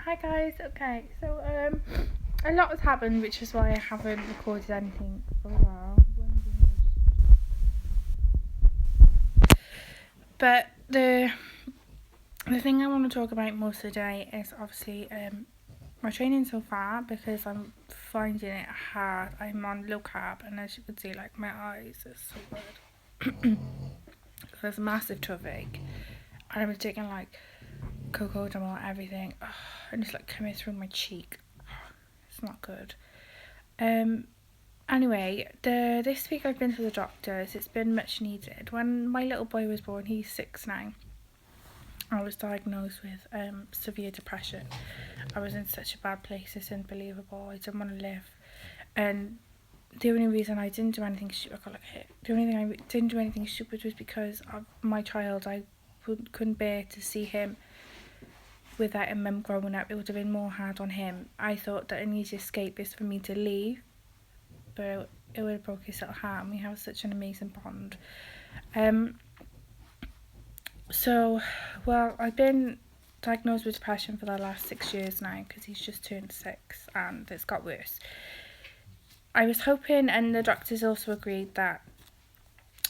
Hi guys, okay, so a lot has happened, which is why I haven't recorded anything for a while. But the thing I want to talk about most of the day is obviously my training so far, because I'm finding it hard. I'm on low carb, and as you can see, like, my eyes are so red. There's a massive toothache, and I'm taking like cocoa everything, and it's like coming through my cheek. It's not good. Anyway, this week I've been to the doctors. It's been much needed. When my little boy was born, he's 6 now, I was diagnosed with severe depression. I was in such a bad place, it's unbelievable. I didn't want to live. And the only reason I didn't do anything stupid, I got like hit. The only thing I didn't do anything stupid was because of my child. I couldn't bear to see him without a mum growing up. It would have been more hard on him. I thought that an easy escape is for me to leave, but it would have broke his little heart, and we have such an amazing bond. I've been diagnosed with depression for the last 6 years now, because he's just turned 6 and it's got worse. I was hoping, and the doctors also agreed, that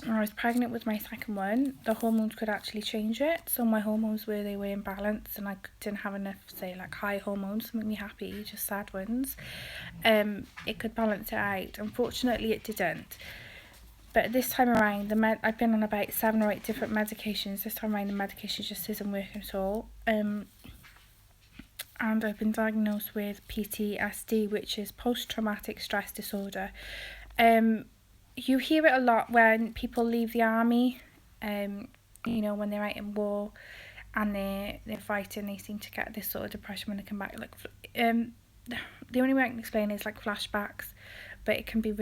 when I was pregnant with my second one, the hormones could actually change it. So my hormones were imbalanced, and I didn't have enough, say, like high hormones to make me happy, just sad ones. It could balance it out. Unfortunately, it didn't. But this time around, I've been on about 7 or 8 different medications. This time around, the medication just isn't working at all. And I've been diagnosed with PTSD, which is post-traumatic stress disorder. You hear it a lot when people leave the army, when they're out in war and they're fighting, they seem to get this sort of depression when they come back. Like, the only way I can explain it is like flashbacks, but it can be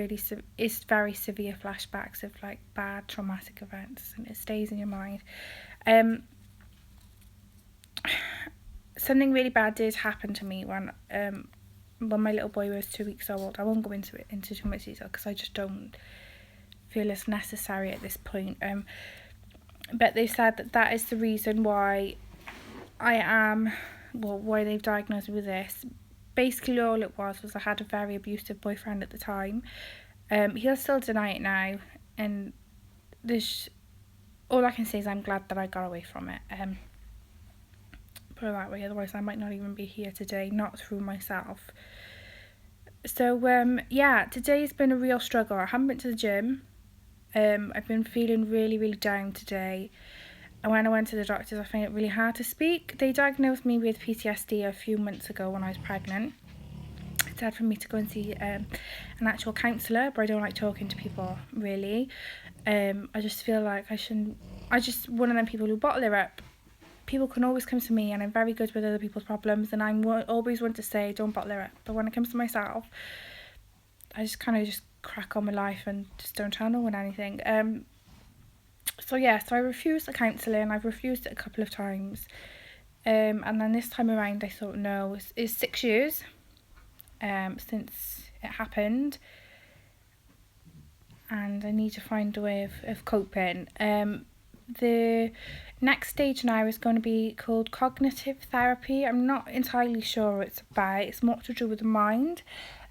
it's very severe flashbacks of like bad traumatic events, and it stays in your mind. Something really bad did happen to me when my little boy was 2 weeks old. I won't go into too much detail because I just don't feel it's necessary at this point. But they said that is the reason why why they've diagnosed me with this. Basically, all it was I had a very abusive boyfriend at the time. He'll still deny it now, and all I can say is I'm glad that I got away from it. Put it that way, otherwise I might not even be here today, not through myself. So today's been a real struggle. I haven't been to the gym. I've been feeling really, really down today. And when I went to the doctors, I found it really hard to speak. They diagnosed me with PTSD a few months ago when I was pregnant. It said for me to go and see an actual counsellor, but I don't like talking to people, really. I just feel like I shouldn't. I just one of them people who bottle it up. People can always come to me, and I'm very good with other people's problems, and I'm always want to say, don't bottle it up. But when it comes to myself, I just kind of just crack on my life and just don't tell no one anything. So I refused the counselling. I've refused it a couple of times. And then this time around I thought, no, it's 6 years since it happened, and I need to find a way of coping. The next stage now is going to be called cognitive therapy. I'm not entirely sure what it's about. It's more to do with the mind,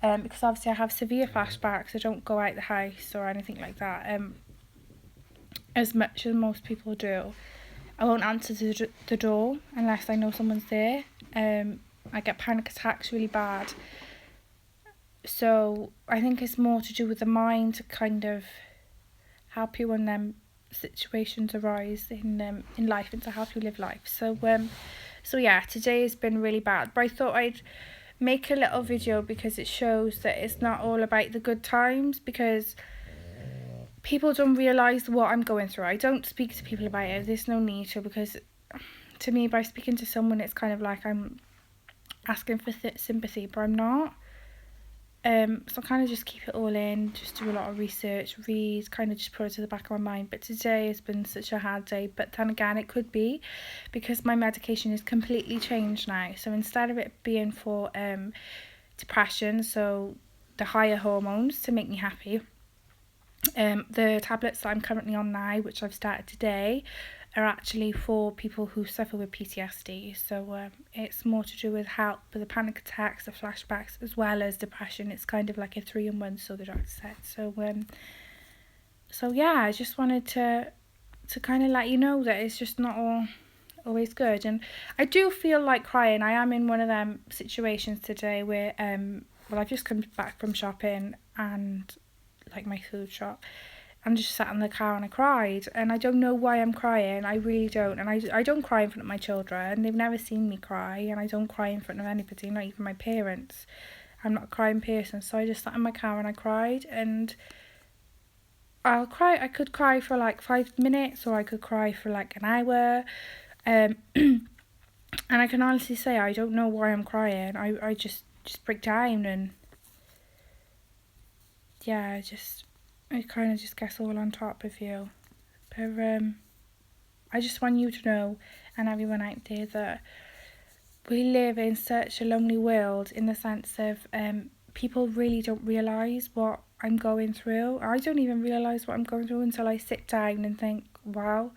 because obviously I have severe flashbacks. I don't go out the house or anything like that, as much as most people do. I won't answer the door unless I know someone's there. I get panic attacks really bad. So I think it's more to do with the mind, to kind of help you when them situations arise in life, and to help you live life. So today has been really bad, but I thought I'd make a little video because it shows that it's not all about the good times, because people don't realise what I'm going through. I don't speak to people about it. There's no need to, because to me, by speaking to someone, it's kind of like I'm asking for sympathy, but I'm not. So I kind of just keep it all in, just do a lot of research, read, kind of just put it to the back of my mind. But today has been such a hard day. But then again, it could be because my medication is completely changed now. So instead of it being for depression, so the higher hormones to make me happy, the tablets that I'm currently on now, which I've started today, are actually for people who suffer with PTSD. So it's more to do with help with the panic attacks, the flashbacks, as well as depression. It's kind of like a 3-in-1, so the doctor said. So yeah, I just wanted to kind of let you know that it's just not always good. And I do feel like crying. I am in one of them situations today where I've just come back from shopping and like my food shop, and just sat in the car and I cried, and I don't know why I'm crying. I really don't. And I don't cry in front of my children. They've never seen me cry, and I don't cry in front of anybody, not even my parents. I'm not a crying person. So I just sat in my car and I cried, and I'll cry. I could cry for like 5 minutes, or I could cry for like an hour. And I can honestly say I don't know why I'm crying. I just break down, and yeah, it kind of just gets all on top of you. But I just want you to know, and everyone out there, that we live in such a lonely world, in the sense of people really don't realise what I'm going through. I don't even realise what I'm going through until I sit down and think, wow,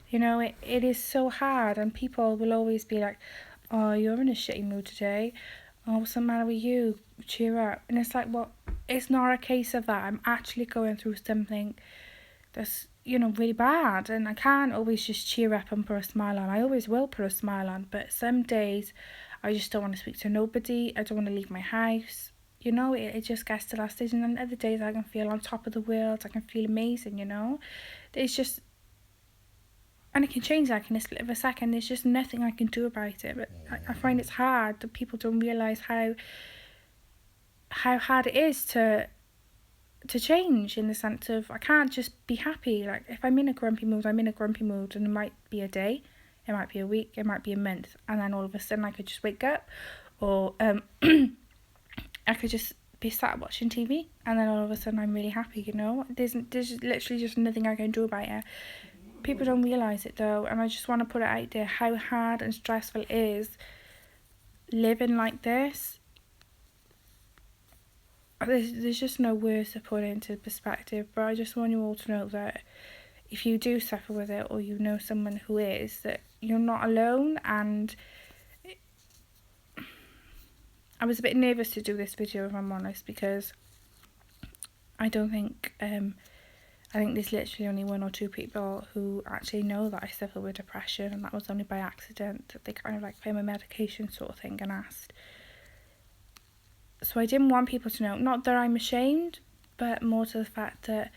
you know, it is so hard. And people will always be like, oh, you're in a shitty mood today. Oh, what's the matter with you? Cheer up. And it's like, well, it's not a case of that. I'm actually going through something that's, you know, really bad, and I can't always just cheer up and put a smile on. I always will put a smile on, but some days I just don't want to speak to nobody. I don't want to leave my house. You know, it just gets to that stage. And then other days I can feel on top of the world. I can feel amazing, you know. It's just, and it can change like in a split of a second. There's just nothing I can do about it. But I find it's hard that people don't realise how hard it is to change, in the sense of I can't just be happy. Like, if I'm in a grumpy mood, I'm in a grumpy mood, and it might be a day, it might be a week, it might be a month, and then all of a sudden I could just wake up, or I could just be sat watching TV, and then all of a sudden I'm really happy, you know. There's literally just nothing I can do about it. People don't realise it though, and I just want to put it out there how hard and stressful it is living like this. There's just no words to put into perspective, but I just want you all to know that if you do suffer with it, or you know someone who is, that you're not alone. And I was a bit nervous to do this video, if I'm honest, because I think there's literally only 1 or 2 people who actually know that I suffer with depression, and that was only by accident, that they kind of like found my medication sort of thing and asked. So I didn't want people to know, not that I'm ashamed, but more to the fact that,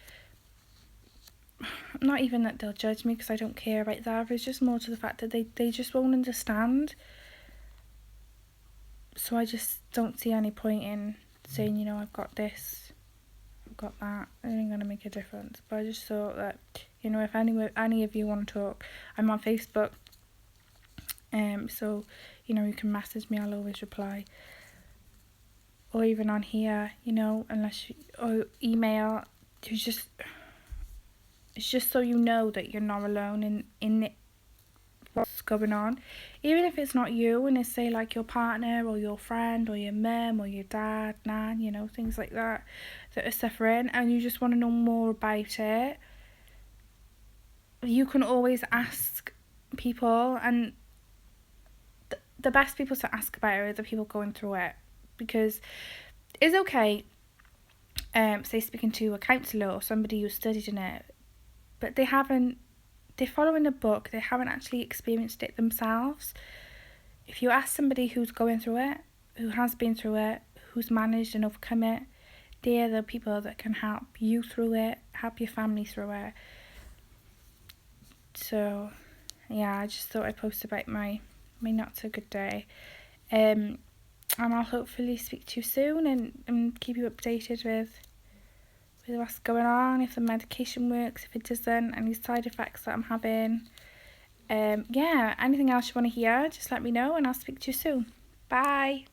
not even that they'll judge me, because I don't care about that, but it's just more to the fact that they just won't understand. So I just don't see any point in saying, you know, I've got this, I've got that. It ain't going to make a difference. But I just thought that, you know, if any of you want to talk, I'm on Facebook. So, you know, you can message me, I'll always reply. Or even on here, you know, or email. It's just so you know that you're not alone in it, what's going on. Even if it's not you, and it's say like your partner or your friend or your mum or your dad, nan, you know, things like that are suffering, and you just want to know more about it, you can always ask people, and the best people to ask about it are the people going through it. Because it's okay, say speaking to a counsellor or somebody who studied in it, but they're following a book, they haven't actually experienced it themselves. If you ask somebody who's going through it, who has been through it, who's managed and overcome it, they're the people that can help you through it, help your family through it. So yeah, I just thought I'd post about my not so good day. And I'll hopefully speak to you soon, and keep you updated with what's going on, if the medication works, if it doesn't, any side effects that I'm having. Yeah, anything else you want to hear, just let me know, and I'll speak to you soon. Bye.